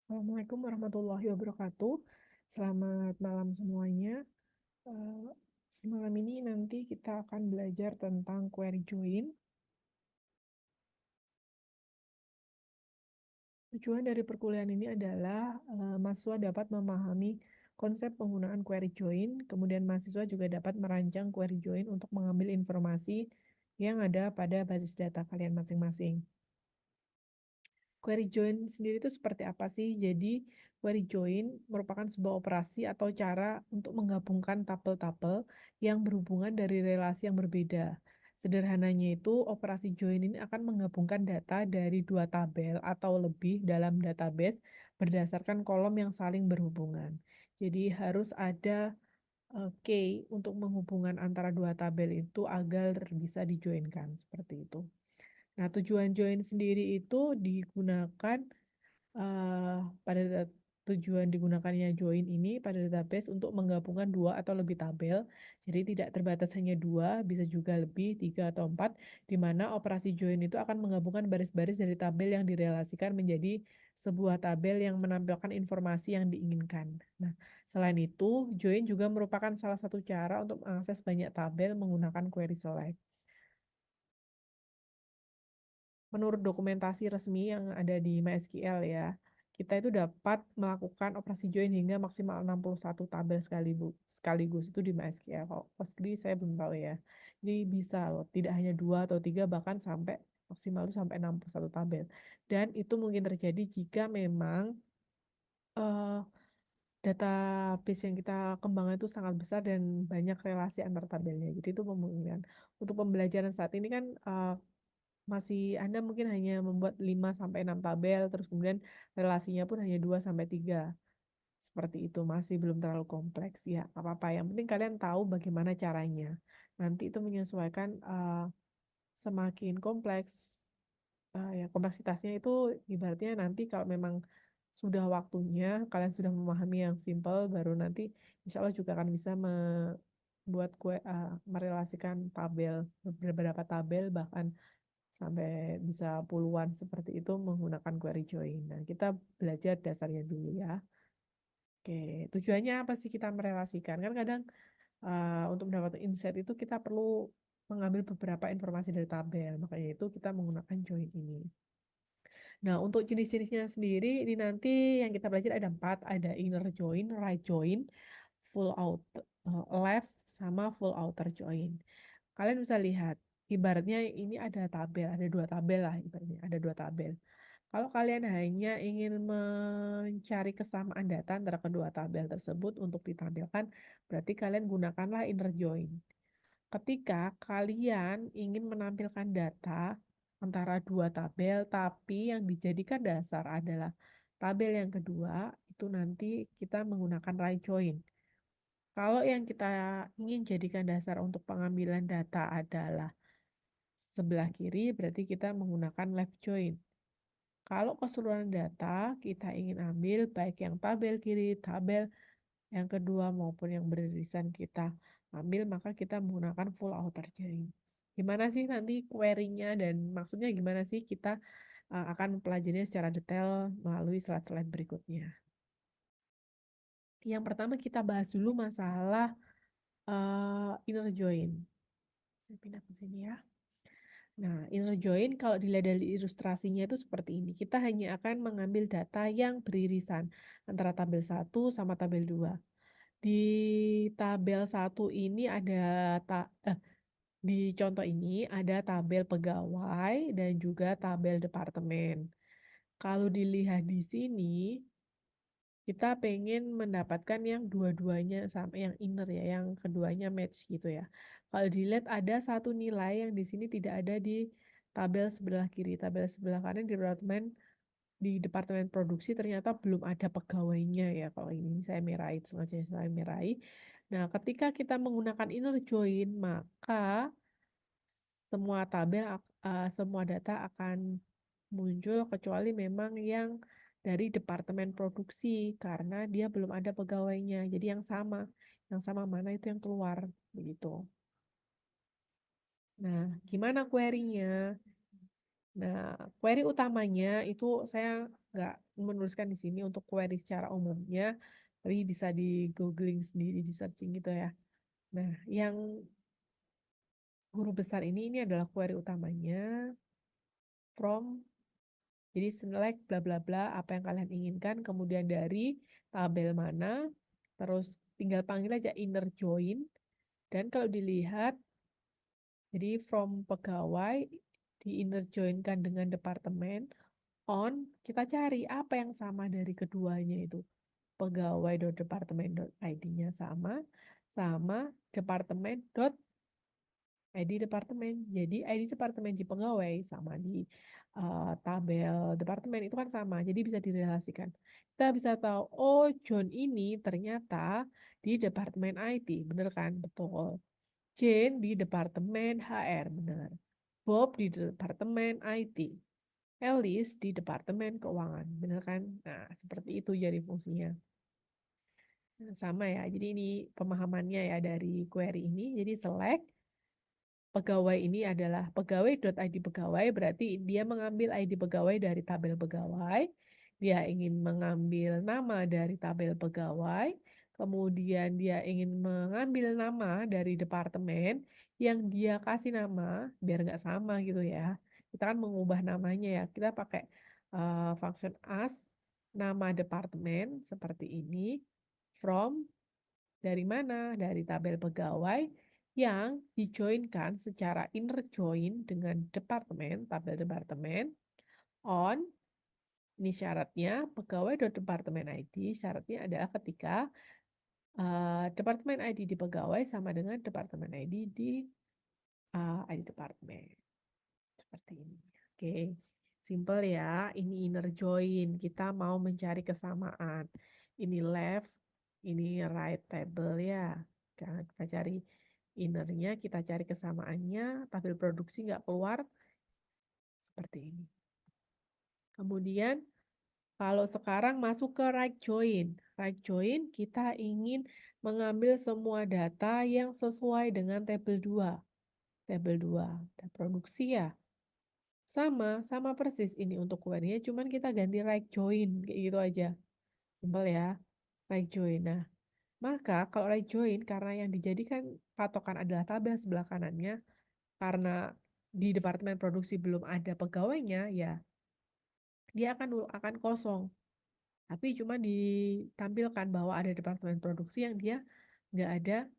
Assalamualaikum warahmatullahi wabarakatuh. Selamat malam semuanya. Malam ini nanti kita akan belajar tentang query join. Tujuan dari perkuliahan ini adalah mahasiswa dapat memahami konsep penggunaan query join, kemudian mahasiswa juga dapat merancang query join untuk mengambil informasi yang ada pada basis data kalian masing-masing. Query join sendiri itu seperti apa sih? Jadi, query join merupakan sebuah operasi atau cara untuk menggabungkan tabel-tabel yang berhubungan dari relasi yang berbeda. Sederhananya itu, operasi join ini akan menggabungkan data dari dua tabel atau lebih dalam database berdasarkan kolom yang saling berhubungan. Jadi, harus ada key untuk menghubungkan antara dua tabel itu agar bisa dijoinkan, seperti itu. Nah, tujuan join sendiri itu digunakan, pada tujuan digunakannya join ini pada database untuk menggabungkan 2 atau lebih tabel. Jadi tidak terbatas hanya 2, bisa juga lebih, 3 atau 4, di mana operasi join itu akan menggabungkan baris-baris dari tabel yang direlasikan menjadi sebuah tabel yang menampilkan informasi yang diinginkan. Nah, selain itu, join juga merupakan salah satu cara untuk mengakses banyak tabel menggunakan query select. Menurut dokumentasi resmi yang ada di MySQL ya, kita itu dapat melakukan operasi join hingga maksimal 61 tabel sekaligus itu di MySQL. Kalau Postgres saya belum tahu ya. Jadi bisa loh, tidak hanya 2 atau 3 bahkan sampai maksimal itu sampai 61 tabel. Dan itu mungkin terjadi jika memang eh, database yang kita kembangkan itu sangat besar dan banyak relasi antar tabelnya. Jadi itu memungkinkan. Untuk pembelajaran saat ini kan Anda mungkin hanya membuat 5 sampai 6 tabel, terus kemudian relasinya pun hanya 2 sampai 3. Seperti itu, masih belum terlalu kompleks. Ya, apa-apa. Yang penting kalian tahu bagaimana caranya. Nanti itu menyesuaikan semakin kompleks, ya kompleksitasnya itu ibaratnya nanti kalau memang sudah waktunya, kalian sudah memahami yang simple, baru nanti insya Allah juga akan bisa membuat merelasikan tabel, beberapa tabel, bahkan sampai bisa puluhan seperti itu menggunakan query join. Nah, kita belajar dasarnya dulu ya. Oke, tujuannya apa sih kita merelasikan? Kan kadang untuk mendapatkan insight itu kita perlu mengambil beberapa informasi dari tabel. Makanya itu kita menggunakan join ini. Nah, untuk jenis-jenisnya sendiri ini nanti yang kita belajar ada 4, ada inner join, right join, full out, left, sama full outer join. Kalian bisa lihat, ibaratnya ini ada tabel, ada 2 tabel lah ibaratnya, ada 2 tabel. Kalau kalian hanya ingin mencari kesamaan data antara kedua tabel tersebut untuk ditampilkan, berarti kalian gunakanlah inner join. Ketika kalian ingin menampilkan data antara dua tabel, tapi yang dijadikan dasar adalah tabel yang kedua, itu nanti kita menggunakan right join. Kalau yang kita ingin jadikan dasar untuk pengambilan data adalah sebelah kiri, berarti kita menggunakan left join. Kalau keseluruhan data kita ingin ambil baik yang tabel kiri, tabel yang kedua maupun yang beririsan kita ambil, maka kita menggunakan full outer join. Gimana sih nanti query-nya dan maksudnya gimana sih kita akan mempelajarinya secara detail melalui slide-slide berikutnya. Yang pertama kita bahas dulu masalah inner join. Saya pindah ke sini ya. Nah, inner join kalau dilihat dari ilustrasinya itu seperti ini. Kita hanya akan mengambil data yang beririsan antara tabel 1 sama tabel 2. Di tabel 1 ini ada di contoh ini ada tabel pegawai dan juga tabel departemen. Kalau dilihat di sini, kita pengen mendapatkan yang dua-duanya sama yang inner ya, yang keduanya match gitu ya. Kalau dilihat ada satu nilai yang di sini tidak ada di tabel sebelah kiri. Tabel sebelah kanan di departemen produksi ternyata belum ada pegawainya ya. Kalau ini saya merahi, sengaja saya merahi. Nah, ketika kita menggunakan inner join, maka semua data akan muncul kecuali memang yang dari departemen produksi karena dia belum ada pegawainya. Jadi yang sama mana itu yang keluar begitu. Nah, gimana query-nya? Nah, query utamanya itu saya nggak menuliskan di sini untuk query secara umumnya, tapi bisa di-googling sendiri, di-searching gitu ya. Nah, yang huruf besar ini adalah query utamanya, from, jadi select bla bla bla apa yang kalian inginkan, kemudian dari tabel mana, terus tinggal panggil aja inner join, dan kalau dilihat, jadi from pegawai, di inner join-kan dengan departemen, on, kita cari apa yang sama dari keduanya itu. Pegawai.departemen.id-nya sama departemen.id departemen. Jadi ID departemen di pegawai sama di tabel departemen itu kan sama. Jadi bisa direlasikan. Kita bisa tahu, oh John ini ternyata di departemen IT, bener kan? Betul. Jane di departemen HR, benar. Bob di departemen IT. Alice di departemen keuangan, benar kan? Nah, seperti itu jadi fungsinya. Nah, sama ya, jadi ini pemahamannya ya dari query ini. Jadi select pegawai ini adalah pegawai.id pegawai, berarti dia mengambil ID pegawai dari tabel pegawai. Dia ingin mengambil nama dari tabel pegawai. Kemudian dia ingin mengambil nama dari departemen yang dia kasih nama, biar nggak sama gitu ya. Kita kan mengubah namanya ya, kita pakai function as, nama departemen seperti ini, from, dari mana? Dari tabel pegawai yang dijoinkan secara inner join dengan departemen, tabel departemen, on, ini syaratnya, pegawai.departemen ID, syaratnya adalah ketika departemen ID di pegawai sama dengan departemen ID di ID departemen. Seperti ini. Oke, simple ya. Ini inner join. Kita mau mencari kesamaan. Ini left, ini right table ya. Kita cari innernya, kita cari kesamaannya. Tabel produksi nggak keluar. Seperti ini. Kemudian, kalau sekarang masuk ke right join. Right join, kita ingin mengambil semua data yang sesuai dengan tabel 2. Tabel 2, data produksi ya. Sama persis ini untuk query-nya, cuman kita ganti right join, kayak gitu aja. Simpel ya, right join. Nah, maka kalau right join, karena yang dijadikan patokan adalah tabel sebelah kanannya, karena di departemen produksi belum ada pegawainya, ya dia akan kosong. Tapi cuma ditampilkan bahwa ada departemen produksi yang dia nggak ada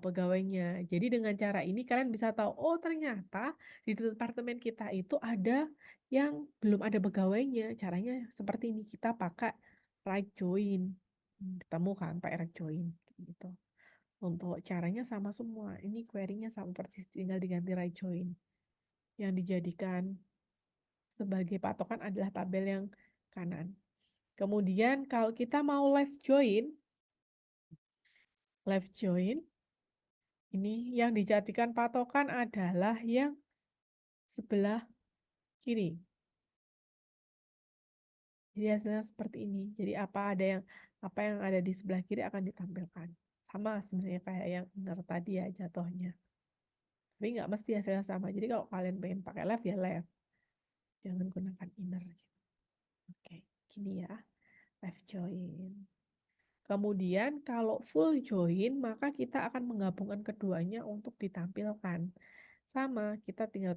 pegawainya. Jadi dengan cara ini kalian bisa tahu, oh ternyata di departemen kita itu ada yang belum ada pegawainya. Caranya seperti ini, kita pakai right join. Ketemu kan pakai right join gitu. Untuk caranya sama semua. Ini query-nya sama persis, tinggal diganti right join. Yang dijadikan sebagai patokan adalah tabel yang kanan. Kemudian kalau kita mau left join ini yang dijadikan patokan adalah yang sebelah kiri. Jadi hasilnya seperti ini. Jadi apa yang ada di sebelah kiri akan ditampilkan. Sama sebenarnya kayak yang inner tadi ya jatuhnya. Tapi nggak mesti hasilnya sama. Jadi kalau kalian pengen pakai left ya left. Jangan gunakan inner. Oke, gini ya. Left join. Kemudian kalau full join, maka kita akan menggabungkan keduanya untuk ditampilkan. Sama, kita tinggal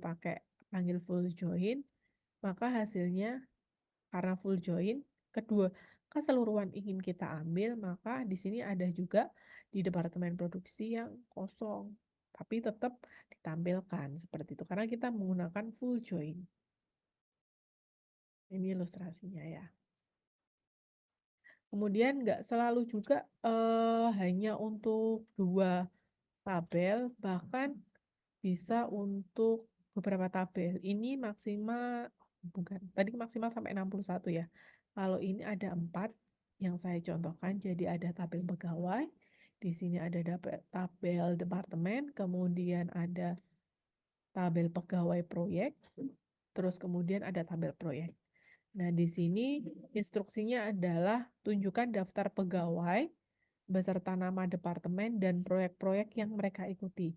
panggil full join, maka hasilnya karena full join, kedua keseluruhan ingin kita ambil, maka di sini ada juga di departemen produksi yang kosong. Tapi tetap ditampilkan seperti itu, karena kita menggunakan full join. Ini ilustrasinya ya. Kemudian nggak selalu juga hanya untuk 2 tabel, bahkan bisa untuk beberapa tabel. Ini maksimal, bukan, tadi maksimal sampai 61 ya. Kalau ini ada 4 yang saya contohkan, jadi ada tabel pegawai, di sini ada tabel departemen, kemudian ada tabel pegawai proyek, terus kemudian ada tabel proyek. Nah, di sini instruksinya adalah tunjukkan daftar pegawai beserta nama departemen dan proyek-proyek yang mereka ikuti.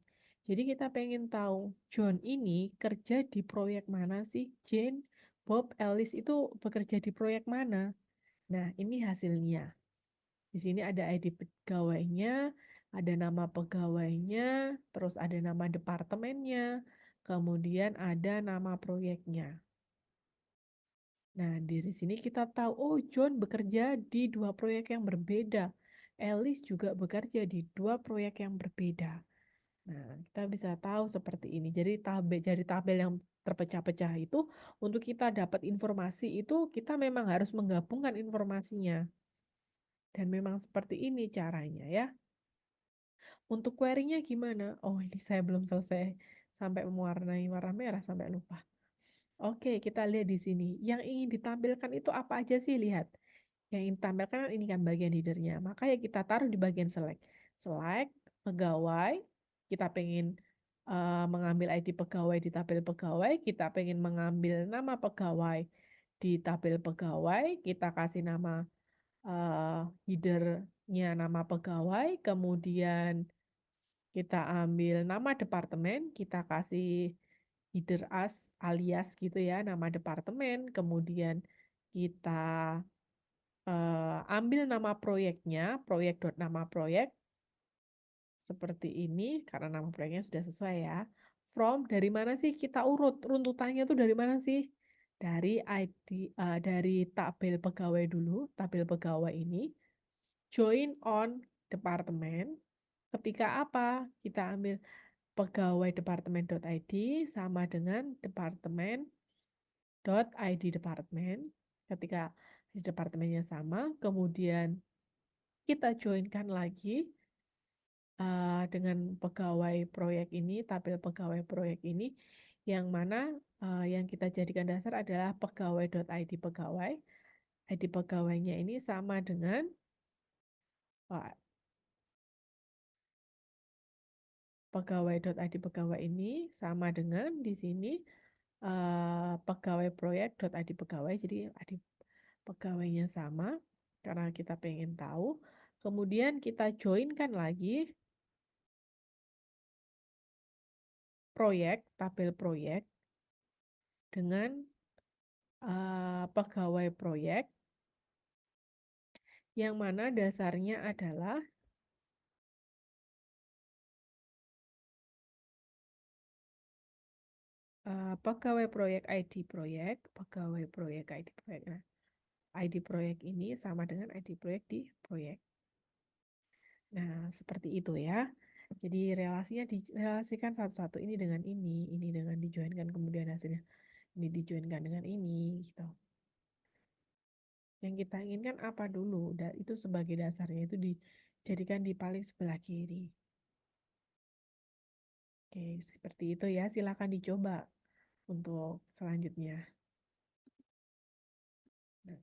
Jadi kita pengen tahu John ini kerja di proyek mana sih? Jane, Bob, Alice itu bekerja di proyek mana? Nah, ini hasilnya. Di sini ada ID pegawainya, ada nama pegawainya, terus ada nama departemennya, kemudian ada nama proyeknya. Nah, dari sini kita tahu, oh John bekerja di dua proyek yang berbeda. Alice juga bekerja di dua proyek yang berbeda. Nah, kita bisa tahu seperti ini. Jadi tabel yang terpecah-pecah itu untuk kita dapat informasi itu kita memang harus menggabungkan informasinya. Dan memang seperti ini caranya ya. Untuk query-nya gimana? Oh, ini saya belum selesai sampai mewarnai warna merah sampai lupa. Oke, kita lihat di sini. Yang ingin ditampilkan itu apa aja sih? Lihat. Yang ingin ditampilkan ini kan bagian header-nya. Maka ya kita taruh di bagian select. Select, pegawai. Kita pengen mengambil ID pegawai di tabel pegawai. Kita pengen mengambil nama pegawai di tabel pegawai. Kita kasih nama header-nya nama pegawai. Kemudian kita ambil nama departemen. Kita kasih header as alias gitu ya, nama departemen, kemudian kita ambil nama proyeknya, proyek.nama proyek, seperti ini, karena nama proyeknya sudah sesuai ya. From, dari mana sih kita runtutannya tuh dari mana sih? Dari ID, dari tabel pegawai dulu, tabel pegawai ini, join on departemen, ketika apa? Kita ambil pegawai departemen.id sama dengan departemen.id departemen. Ketika di departemennya sama, kemudian kita joinkan lagi dengan pegawai proyek ini, tabel pegawai proyek ini, yang mana yang kita jadikan dasar adalah pegawai.id pegawai. ID pegawainya ini sama dengan pegawai.id pegawai ini sama dengan di sini pegawai proyek.id pegawai. Jadi ID pegawainya sama karena kita pengen tahu. Kemudian kita joinkan lagi proyek, tabel proyek dengan pegawai proyek yang mana dasarnya adalah pegawai proyek ID proyek, pegawai proyek ID proyek. Nah, ID proyek ini sama dengan ID proyek di proyek. Nah, seperti itu ya. Jadi relasinya direlasikan satu-satu, ini dengan ini dengan dijoinkan, kemudian hasilnya ini dijoinkan dengan ini gitu. Yang kita inginkan apa dulu? Dan itu sebagai dasarnya itu dijadikan di paling sebelah kiri. Oke, seperti itu ya. Silakan dicoba untuk selanjutnya. Nah,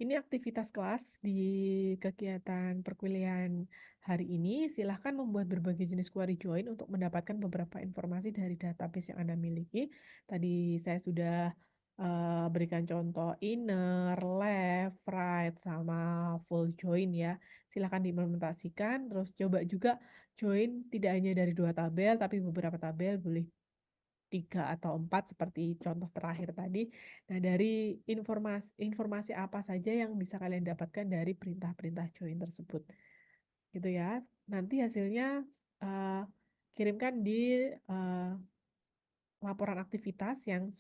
ini aktivitas kelas di kegiatan perkuliahan hari ini. Silahkan membuat berbagai jenis query join untuk mendapatkan beberapa informasi dari database yang Anda miliki. Tadi saya sudah berikan contoh inner, left, right, sama full join ya. Silahkan diimplementasikan, terus coba juga join tidak hanya dari 2 tabel, tapi beberapa tabel, boleh 3 atau 4 seperti contoh terakhir tadi. Nah, dari informasi apa saja yang bisa kalian dapatkan dari perintah-perintah join tersebut. Gitu ya. Nanti hasilnya kirimkan di laporan aktivitas yang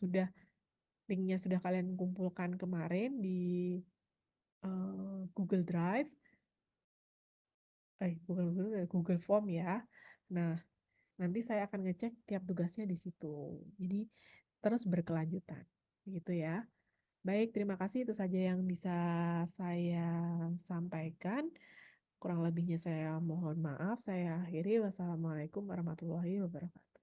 linknya sudah kalian kumpulkan kemarin di Google Drive, Google Form ya. Nah, nanti saya akan ngecek tiap tugasnya di situ. Jadi terus berkelanjutan. Gitu ya. Baik, terima kasih. Itu saja yang bisa saya sampaikan. Kurang lebihnya saya mohon maaf. Saya akhiri. Wassalamualaikum warahmatullahi wabarakatuh.